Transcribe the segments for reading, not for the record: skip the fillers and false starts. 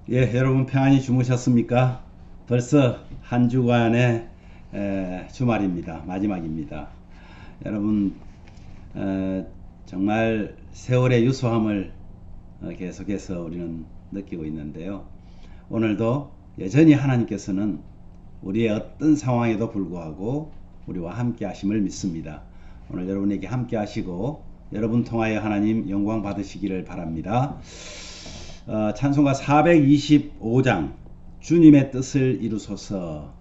예, 여러분 평안히 주무셨습니까? 벌써 한 주간의 주말입니다. 마지막입니다. 여러분 정말 세월의 유수함을 계속해서 우리는 느끼고 있는데요. 오늘도 여전히 하나님께서는 우리의 어떤 상황에도 불구하고 우리와 함께 하심을 믿습니다. 오늘 여러분에게 함께 하시고 여러분 통하여 하나님 영광 받으시기를 바랍니다. 찬송가 425장 주님의 뜻을 이루소서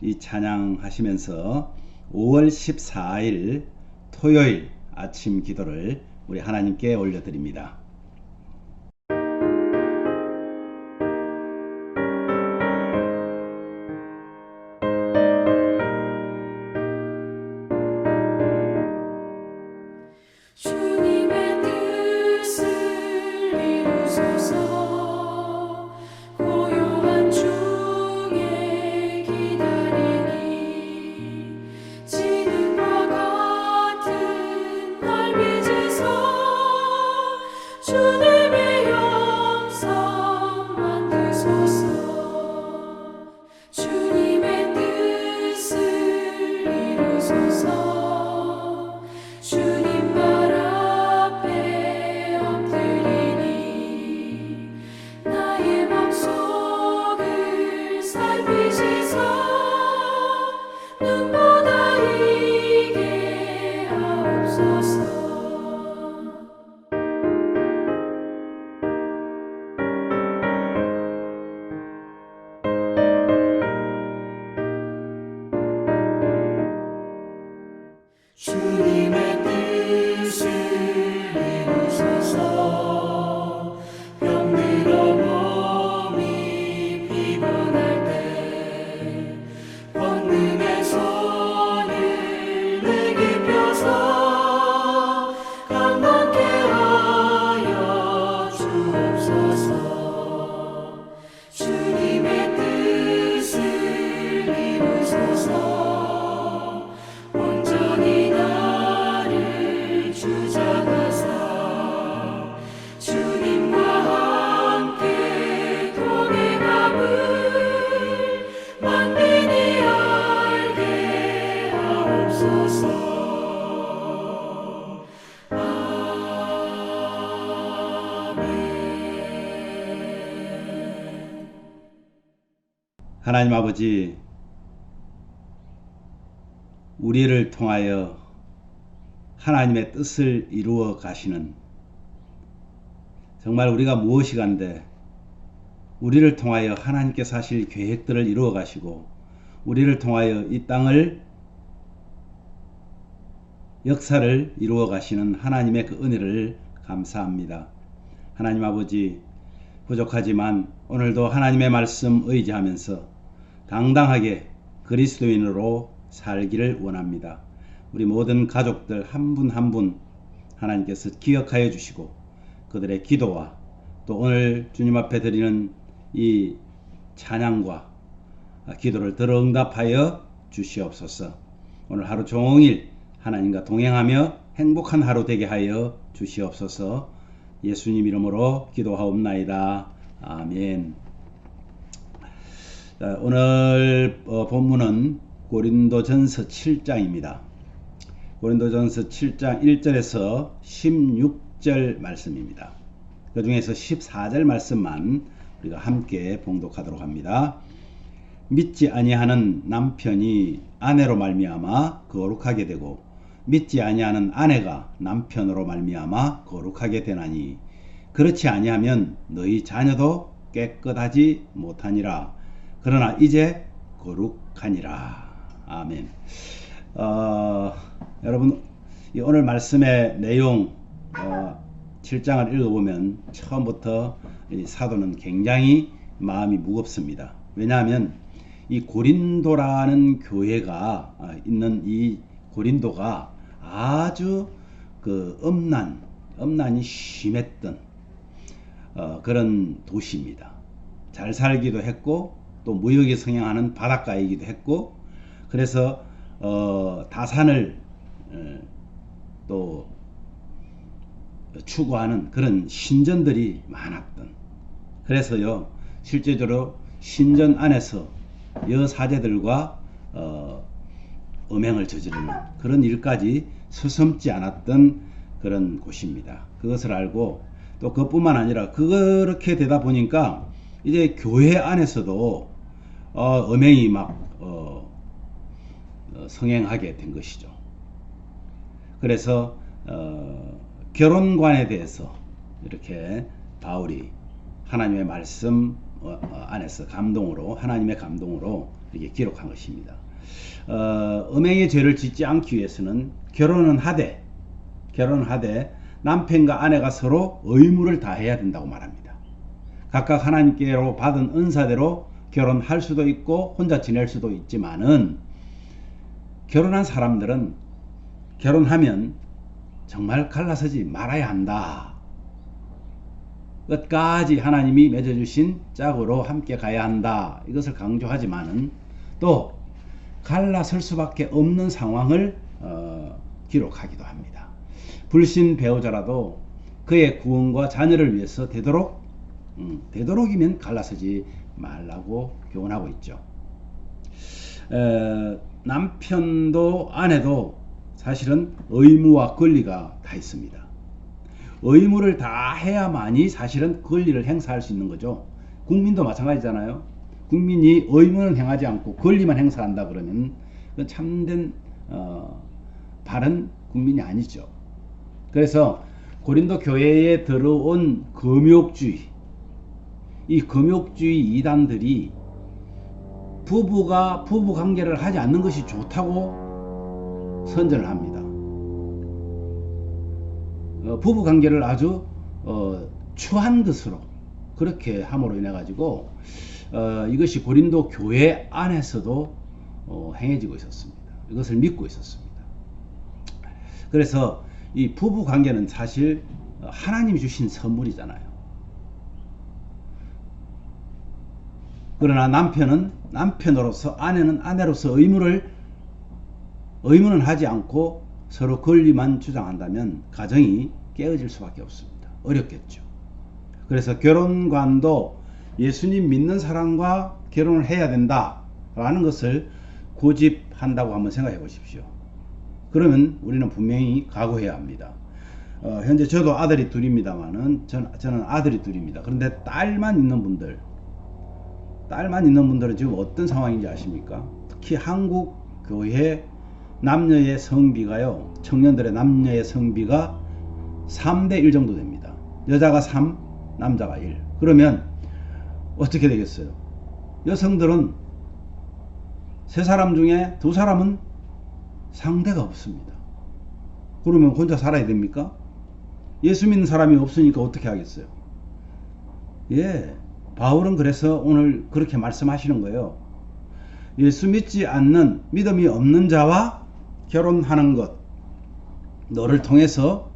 이 찬양하시면서 5월 14일 토요일 아침 기도를 우리 하나님께 올려드립니다. 주님의 뜻을 이루소서. 고요한 중에 기다리니 지능과 같은 날 빚으소. 주님의 영성 만드소서. 주님의 뜻을 이루소서. 주님 발 앞에 엎드리니 나의 맘속을 살피시소. 눈보다 이게 하옵소서. 주님의 뜻을 이루소서. 병들어 몸이 피곤할 때 권능의 손을 내게 펴서 강건케 하여 주옵소서. 주님의 뜻을 이루소서. 온전히 나를 주장하사 주님과 함께 동행함을 만민이 알게 하옵소서. 아멘. 하나님 아버지, 우리를 통하여 하나님의 뜻을 이루어 가시는, 정말 우리가 무엇이간데 우리를 통하여 하나님께서 하실 계획들을 이루어 가시고 우리를 통하여 이 땅을 역사를 이루어 가시는 하나님의 그 은혜를 감사합니다. 하나님 아버지, 부족하지만 오늘도 하나님의 말씀 의지하면서 당당하게 그리스도인으로 살기를 원합니다. 우리 모든 가족들 한 분 한 분 하나님께서 기억하여 주시고 그들의 기도와 또 오늘 주님 앞에 드리는 이 찬양과 기도를 들어 응답하여 주시옵소서. 오늘 하루 종일 하나님과 동행하며 행복한 하루 되게 하여 주시옵소서. 예수님 이름으로 기도하옵나이다. 아멘. 오늘 본문은 고린도전서 7장입니다. 고린도전서 7장 1절에서 16절 말씀입니다. 그 중에서 14절 말씀만 우리가 함께 봉독하도록 합니다. 믿지 아니하는 남편이 아내로 말미암아 거룩하게 되고 믿지 아니하는 아내가 남편으로 말미암아 거룩하게 되나니 그렇지 아니하면 너희 자녀도 깨끗하지 못하니라. 그러나 이제 거룩하니라. 아멘. 여러분, 오늘 말씀의 내용 7장을 읽어보면 처음부터 이 사도는 굉장히 마음이 무겁습니다. 왜냐하면 이 고린도라는 교회가 있는 이 고린도가 아주 그 엄난이 심했던 그런 도시입니다. 잘 살기도 했고 또 무역이 성행하는 바닷가이기도 했고, 그래서 다산을 또 추구하는 그런 신전들이 많았던, 그래서요 실제적으로 신전 안에서 여사제들과 음행을 저지르는 그런 일까지 서슴지 않았던 그런 곳입니다. 그것을 알고 또 그뿐만 아니라 그렇게 되다 보니까 이제 교회 안에서도 음행이 막 성행하게 된 것이죠. 그래서 결혼관에 대해서 이렇게 바울이 하나님의 말씀 안에서 감동으로, 하나님의 감동으로 이렇게 기록한 것입니다. 음행의 죄를 짓지 않기 위해서는 결혼은 하되 남편과 아내가 서로 의무를 다해야 된다고 말합니다. 각각 하나님께로 받은 은사대로 결혼할 수도 있고 혼자 지낼 수도 있지만은 결혼한 사람들은 결혼하면 정말 갈라서지 말아야 한다. 끝까지 하나님이 맺어주신 짝으로 함께 가야 한다. 이것을 강조하지만은 또 갈라설 수밖에 없는 상황을 기록하기도 합니다. 불신 배우자라도 그의 구원과 자녀를 위해서 되도록이면 갈라서지 말라고 교훈하고 있죠. 남편도 아내도 사실은 의무와 권리가 다 있습니다. 의무를 다 해야만이 사실은 권리를 행사할 수 있는 거죠. 국민도 마찬가지잖아요. 국민이 의무는 행하지 않고 권리만 행사한다 그러면 그건 참된 바른 국민이 아니죠. 그래서 고린도 교회에 들어온 금욕주의, 이 금욕주의 이단들이 부부 관계를 하지 않는 것이 좋다고 선전을 합니다. 부부 관계를 아주 추한 것으로 그렇게 함으로 인해 가지고 이것이 고린도 교회 안에서도 행해지고 있었습니다. 이것을 믿고 있었습니다. 그래서 이 부부 관계는 사실 하나님이 주신 선물이잖아요. 그러나 남편은 남편으로서, 아내는 아내로서 의무는 하지 않고 서로 권리만 주장한다면 가정이 깨어질 수밖에 없습니다. 어렵겠죠. 그래서 결혼관도 예수님 믿는 사람과 결혼을 해야 된다라는 것을 고집한다고 한번 생각해 보십시오. 그러면 우리는 분명히 각오해야 합니다. 현재 저도 아들이 둘입니다만은 저는 아들이 둘입니다. 그런데 딸만 있는 분들은 지금 어떤 상황인지 아십니까? 특히 한국 교회 남녀의 성비가요, 청년들의 남녀의 성비가 3대 1 정도 됩니다. 여자가 3, 남자가 1. 그러면 어떻게 되겠어요? 여성들은 3사람 중에 2사람은 상대가 없습니다. 그러면 혼자 살아야 됩니까? 예수 믿는 사람이 없으니까 어떻게 하겠어요? 바울은 그래서 오늘 그렇게 말씀하시는 거예요. 예수 믿지 않는, 믿음이 없는 자와 결혼하는 것, 너를 통해서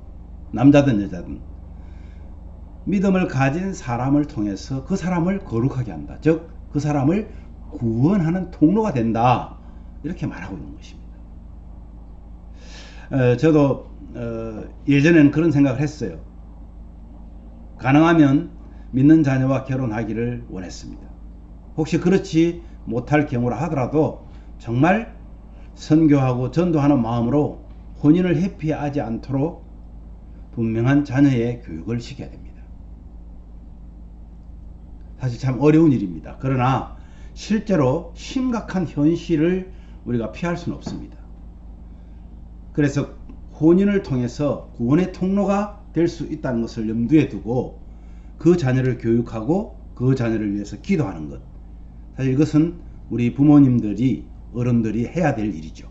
남자든 여자든 믿음을 가진 사람을 통해서 그 사람을 거룩하게 한다. 즉 그 사람을 구원하는 통로가 된다. 이렇게 말하고 있는 것입니다. 저도 예전에는 그런 생각을 했어요. 가능하면 믿는 자녀와 결혼하기를 원했습니다. 혹시 그렇지 못할 경우라 하더라도 정말 선교하고 전도하는 마음으로 혼인을 회피하지 않도록 분명한 자녀의 교육을 시켜야 됩니다. 사실 참 어려운 일입니다. 그러나 실제로 심각한 현실을 우리가 피할 수는 없습니다. 그래서 혼인을 통해서 구원의 통로가 될 수 있다는 것을 염두에 두고 그 자녀를 교육하고 그 자녀를 위해서 기도하는 것, 사실 이것은 우리 부모님들이, 어른들이 해야 될 일이죠.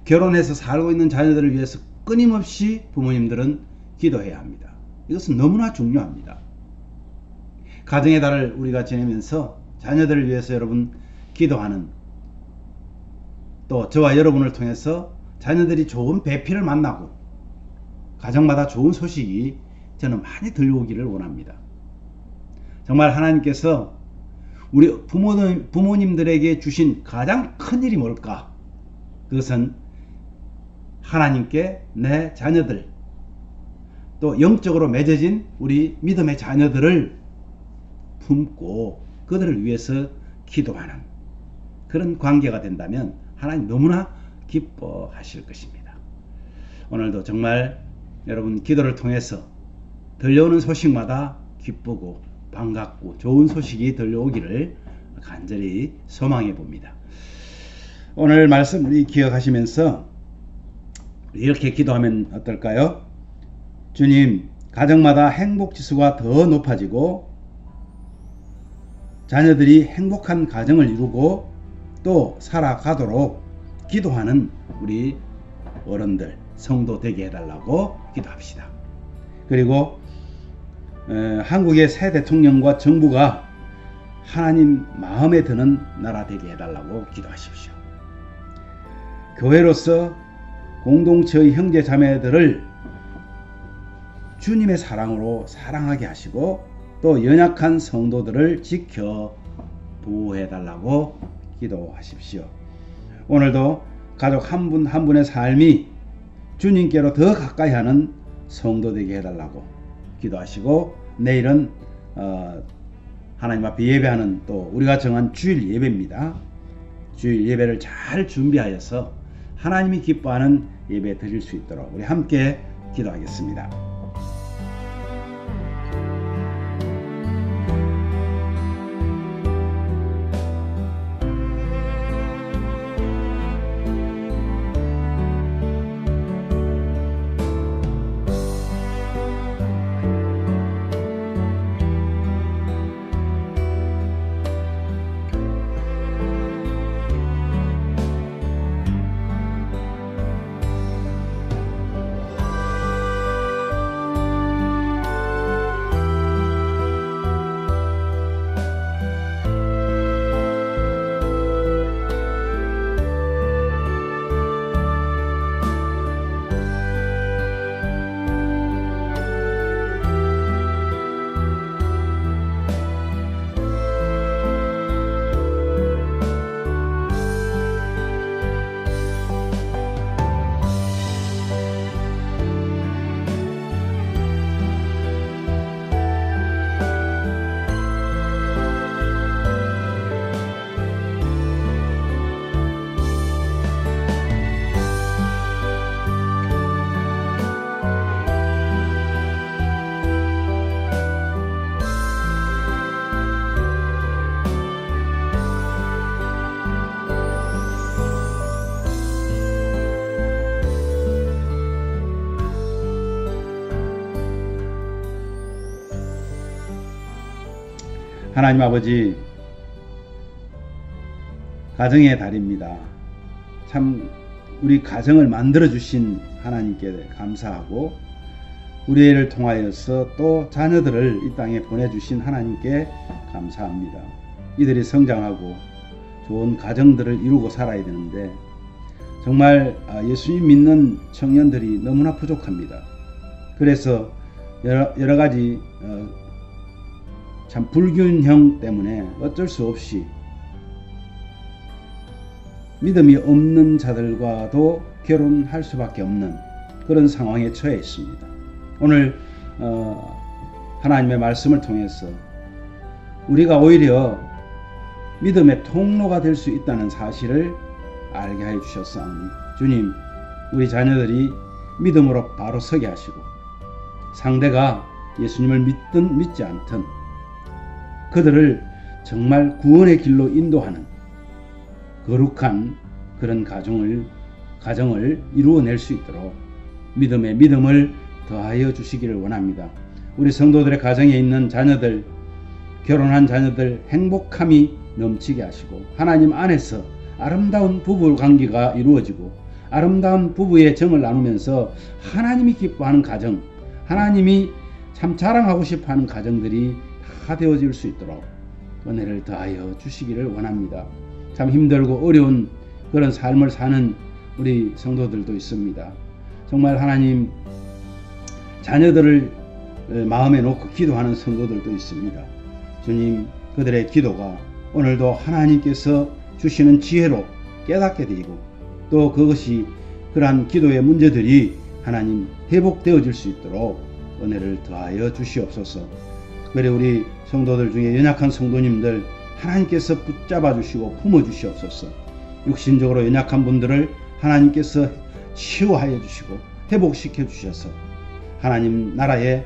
결혼해서 살고 있는 자녀들을 위해서 끊임없이 부모님들은 기도해야 합니다. 이것은 너무나 중요합니다. 가정의 달을 우리가 지내면서 자녀들을 위해서 여러분 기도하는, 또 저와 여러분을 통해서 자녀들이 좋은 배필을 만나고 가정마다 좋은 소식이 저는 많이 들려오기를 원합니다. 정말 하나님께서 우리 부모님들에게 주신 가장 큰 일이 뭘까? 그것은 하나님께 내 자녀들, 또 영적으로 맺어진 우리 믿음의 자녀들을 품고 그들을 위해서 기도하는 그런 관계가 된다면 하나님 너무나 기뻐하실 것입니다. 오늘도 정말 여러분 기도를 통해서 들려오는 소식마다 기쁘고 반갑고 좋은 소식이 들려오기를 간절히 소망해 봅니다. 오늘 말씀 우리 기억하시면서 이렇게 기도하면 어떨까요? 주님, 가정마다 행복지수가 더 높아지고 자녀들이 행복한 가정을 이루고 또 살아가도록 기도하는 우리 어른들, 성도 되게 해달라고 기도합시다. 그리고 한국의 새 대통령과 정부가 하나님 마음에 드는 나라 되게 해달라고 기도하십시오. 교회로서 공동체의 형제 자매들을 주님의 사랑으로 사랑하게 하시고 또 연약한 성도들을 지켜 보호해달라고 기도하십시오. 오늘도 가족 한 분 한 분의 삶이 주님께로 더 가까이 하는 성도 되게 해달라고 기도하시고 내일은 하나님 앞에 예배하는 또 우리가 정한 주일 예배입니다. 주일 예배를 잘 준비하여서 하나님이 기뻐하는 예배 드릴 수 있도록 우리 함께 기도하겠습니다. 하나님 아버지, 가정의 달입니다. 참 우리 가정을 만들어 주신 하나님께 감사하고 우리 애를 통하여서 또 자녀들을 이 땅에 보내주신 하나님께 감사합니다. 이들이 성장하고 좋은 가정들을 이루고 살아야 되는데 정말 예수님 믿는 청년들이 너무나 부족합니다. 그래서 여러 가지 참 불균형 때문에 어쩔 수 없이 믿음이 없는 자들과도 결혼할 수밖에 없는 그런 상황에 처해 있습니다. 오늘 하나님의 말씀을 통해서 우리가 오히려 믿음의 통로가 될 수 있다는 사실을 알게 하여 주셨사오니 주님, 우리 자녀들이 믿음으로 바로 서게 하시고 상대가 예수님을 믿든 믿지 않든 그들을 정말 구원의 길로 인도하는 거룩한 그런 가정을 이루어낼 수 있도록 믿음에 믿음을 더하여 주시기를 원합니다. 우리 성도들의 가정에 있는 자녀들, 결혼한 자녀들 행복함이 넘치게 하시고 하나님 안에서 아름다운 부부 관계가 이루어지고 아름다운 부부의 정을 나누면서 하나님이 기뻐하는 가정, 하나님이 참 자랑하고 싶어하는 가정들이 다 되어질 수 있도록 은혜를 더하여 주시기를 원합니다. 참 힘들고 어려운 그런 삶을 사는 우리 성도들도 있습니다. 정말 하나님, 자녀들을 마음에 놓고 기도하는 성도들도 있습니다. 주님, 그들의 기도가 오늘도 하나님께서 주시는 지혜로 깨닫게 되고 또 그것이 그러한 기도의 문제들이 하나님 회복되어질 수 있도록 은혜를 더하여 주시옵소서. 그래 우리 성도들 중에 연약한 성도님들 하나님께서 붙잡아 주시고 품어 주시옵소서. 육신적으로 연약한 분들을 하나님께서 치유하여 주시고 회복시켜 주셔서 하나님 나라의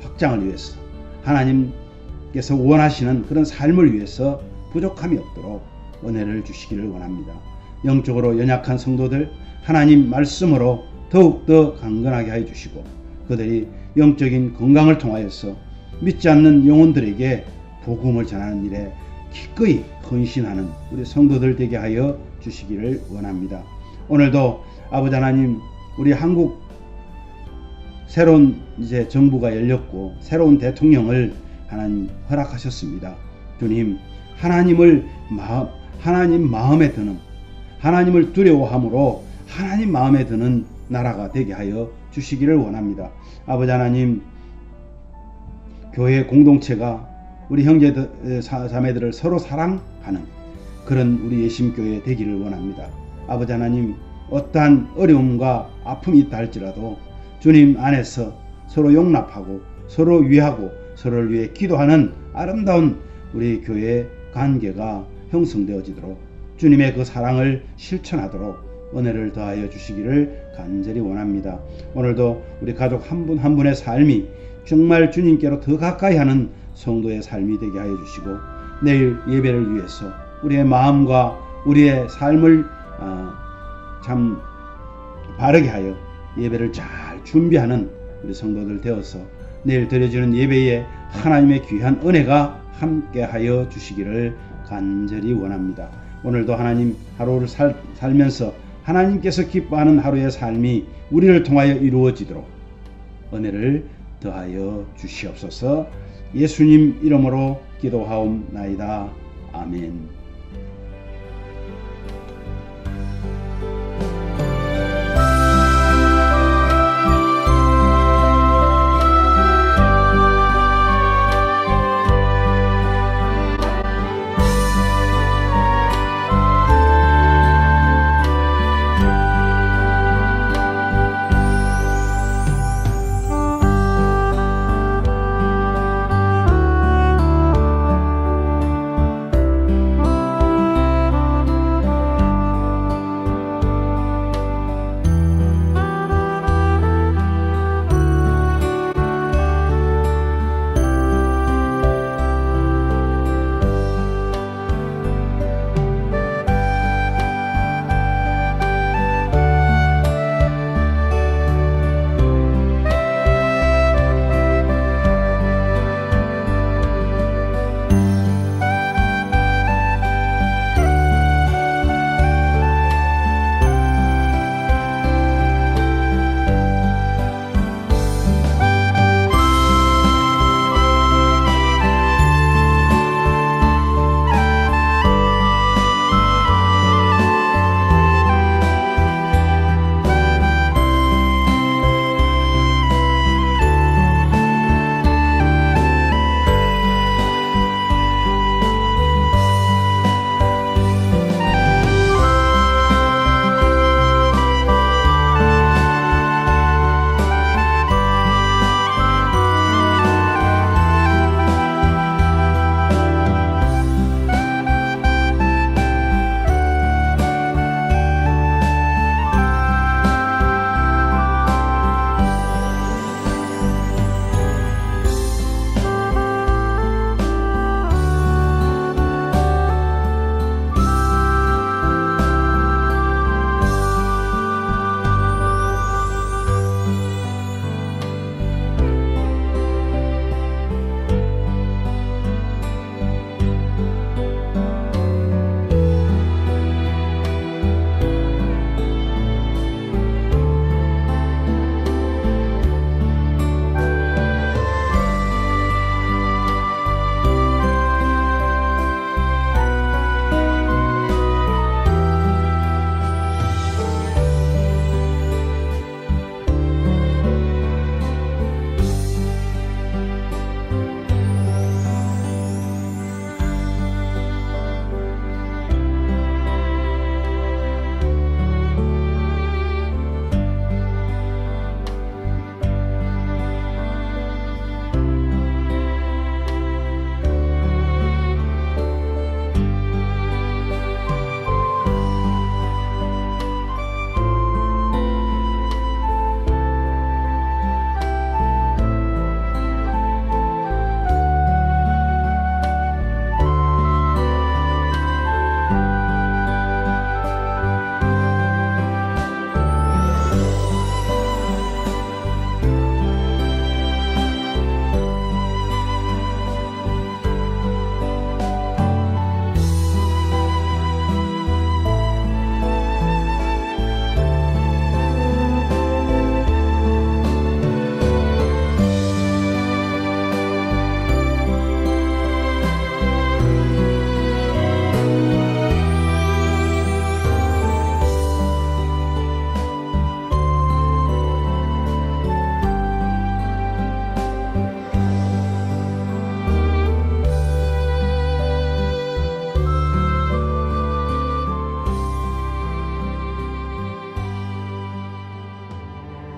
확장을 위해서 하나님께서 원하시는 그런 삶을 위해서 부족함이 없도록 은혜를 주시기를 원합니다. 영적으로 연약한 성도들 하나님 말씀으로 더욱더 강건하게 하여 주시고 그들이 영적인 건강을 통하여서 믿지 않는 영혼들에게 복음을 전하는 일에 기꺼이 헌신하는 우리 성도들 되게 하여 주시기를 원합니다. 오늘도 아버지 하나님, 우리 한국 새로운 이제 정부가 열렸고 새로운 대통령을 하나님 허락하셨습니다. 주님, 하나님 마음에 드는, 하나님을 두려워함으로 하나님 마음에 드는 나라가 되게 하여 주시기를 원합니다. 아버지 하나님, 교회 공동체가 우리 형제들 자매들을 서로 사랑하는 그런 우리 예심교회 되기를 원합니다. 아버지 하나님, 어떠한 어려움과 아픔이 있다 할지라도 주님 안에서 서로 용납하고 서로 위하고 서로를 위해 기도하는 아름다운 우리 교회의 관계가 형성되어지도록 주님의 그 사랑을 실천하도록 은혜를 더하여 주시기를 간절히 원합니다. 오늘도 우리 가족 한 분 한 분의 삶이 정말 주님께로 더 가까이 하는 성도의 삶이 되게 하여 주시고 내일 예배를 위해서 우리의 마음과 우리의 삶을 참 바르게 하여 예배를 잘 준비하는 우리 성도들 되어서 내일 드려지는 예배에 하나님의 귀한 은혜가 함께 하여 주시기를 간절히 원합니다. 오늘도 하나님 하루를 살면서 하나님께서 기뻐하는 하루의 삶이 우리를 통하여 이루어지도록 은혜를 더하여 주시옵소서. 예수님 이름으로 기도하옵나이다. 아멘.